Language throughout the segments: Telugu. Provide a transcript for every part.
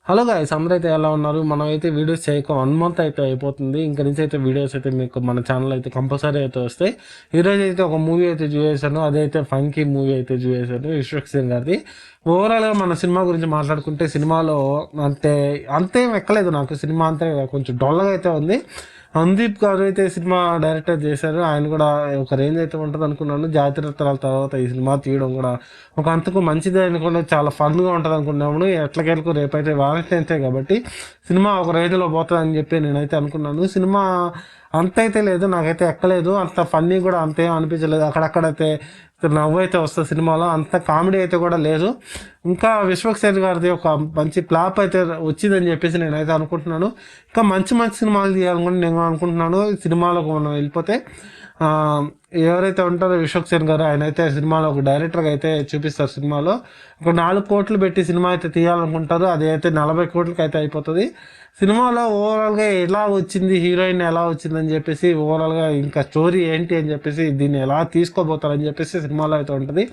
హలో గాయ్స్, అందరైతే ఎలా ఉన్నారు? మనమైతే వీడియోస్ చేయక 1 మంత్ అయితే అయిపోతుంది. ఇంక నుంచి అయితే వీడియోస్ అయితే మీకు మన ఛానల్ అయితే కంపల్సరీ అయితే వస్తాయి. ఈరోజు అయితే ఒక మూవీ అయితే చూసేసాను. అదైతే ఫంకీ మూవీ అయితే చూసేసాను, విశ్వక్ సేన్ గారిది. ఓవరాల్గా మన సినిమా గురించి మాట్లాడుకుంటే సినిమాలో అంతేం ఎక్కలేదు. నాకు సినిమా అంతే కొంచెం డొల్లగా అయితే ఉంది. సందీప్ గారు అయితే సినిమా డైరెక్టర్ చేశారు. ఆయన కూడా ఒక రేంజ్ అయితే ఉంటుంది అనుకున్నాను. జాతిరత్నాల తర్వాత ఈ సినిమా తీయడం కూడా ఒక అంతకు మంచిదే అనుకున్నా, చాలా ఫన్గా ఉంటుంది అనుకున్నాము. ఎట్లకెళ్ళకు రేపైతే వాలంటైన్స్ డే కాబట్టి సినిమా ఒక రేంజ్లో పోతుంది అని చెప్పి నేనైతే అనుకున్నాను. సినిమా అంత అయితే లేదు, నాకైతే ఎక్కలేదు. అంత ఫన్నీ కూడా అంతేం అనిపించలేదు. అక్కడక్కడైతే నవ్వు అయితే వస్తుంది సినిమాలో, అంత కామెడీ అయితే కూడా లేదు. ఇంకా విశ్వక్ సేన్ గారిది ఒక మంచి ఫ్లాప్ అయితే వచ్చిందని చెప్పేసి నేనైతే అనుకుంటున్నాను. ఇంకా మంచి మంచి సినిమాలు తీయాలనుకుంటే నేను అనుకుంటున్నాను. సినిమాలకు మనం వెళ్ళిపోతే ఎవరైతే ఉంటారో విశ్వక్ సేన్ గారు, ఆయన అయితే సినిమాలో ఒక డైరెక్టర్గా అయితే చూపిస్తారు. సినిమాలో ఒక 4 కోట్లు పెట్టి సినిమా అయితే తీయాలనుకుంటారు. అది అయితే 40 కోట్లకి అయితే అయిపోతుంది. సినిమాలో ఓవరాల్గా ఎలా వచ్చింది, హీరోయిన్ ఎలా వచ్చిందని చెప్పేసి, ఓవరాల్గా ఇంకా స్టోరీ ఏంటి అని చెప్పేసి, దీన్ని ఎలా తీసుకోబోతారని చెప్పేసి సినిమాలో అయితే ఉంటుంది.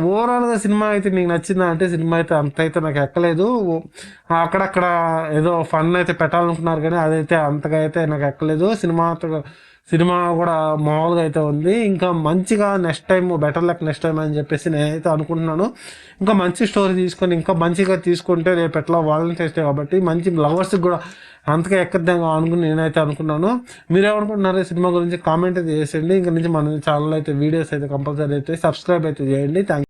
ఓవరాల్గా సినిమా అయితే నీకు నచ్చిందా అంటే, సినిమా అయితే అంత అయితే నాకు ఎక్కలేదు. అక్కడక్కడ ఏదో ఫన్ అయితే పెట్టాలనుకున్నారు కానీ అదైతే అంతగా అయితే నాకు ఎక్కలేదు. సినిమా కూడా మామూలుగా అయితే ఉంది. ఇంకా మంచిగా next time better luck next time అని చెప్పేసి నేనైతే అనుకుంటున్నాను. ఇంకా మంచి స్టోరీ తీసుకొని ఇంకా మంచిగా తీసుకుంటే రేపు ఎట్లా వాలంటైన్స్ డే కాబట్టి మంచి లవర్స్కి కూడా అంతగా ఎక్కద్దాం అనుకుని నేనైతే అనుకున్నాను. మీరేమనుకుంటున్నారు సినిమా గురించి కామెంట్ అయితే చేసేయండి. ఇంకా నుంచి మన ఛానల్ అయితే వీడియోస్ అయితే కంపల్సరీ అయితే సబ్స్క్రైబ్ అయితే చేయండి. థ్యాంక్